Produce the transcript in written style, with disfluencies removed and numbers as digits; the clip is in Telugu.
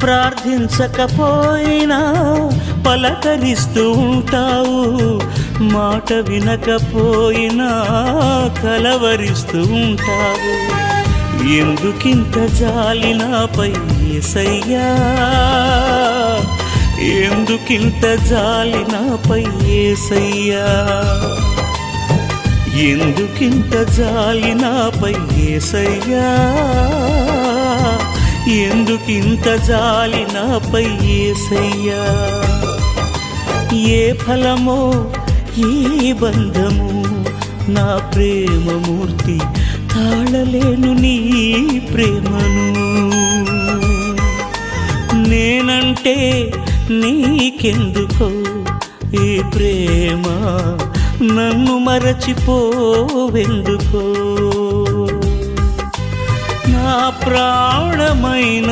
ప్రార్థించకపోయినా పలకరిస్తూ ఉంటావు, మాట వినకపోయినా కలవరిస్తూ ఉంటావు. ఎందుకింత జాలి నాపై యేసయ్యా, ఎందుకింత జాలి నాపై యేసయ్యా, ఎందుకింత జాలి నాపై యేసయ్యా, ఎందుకింత జాలి నాపై యేసయ్యా. ఏ ఫలమో ఈ బంధము, నా ప్రేమమూర్తి తాళలేను నీ ప్రేమను. నేనంటే నీకెందుకో ఈ ప్రేమ, నన్ను మరచిపోవెందుకో. నా ప్రాణమైన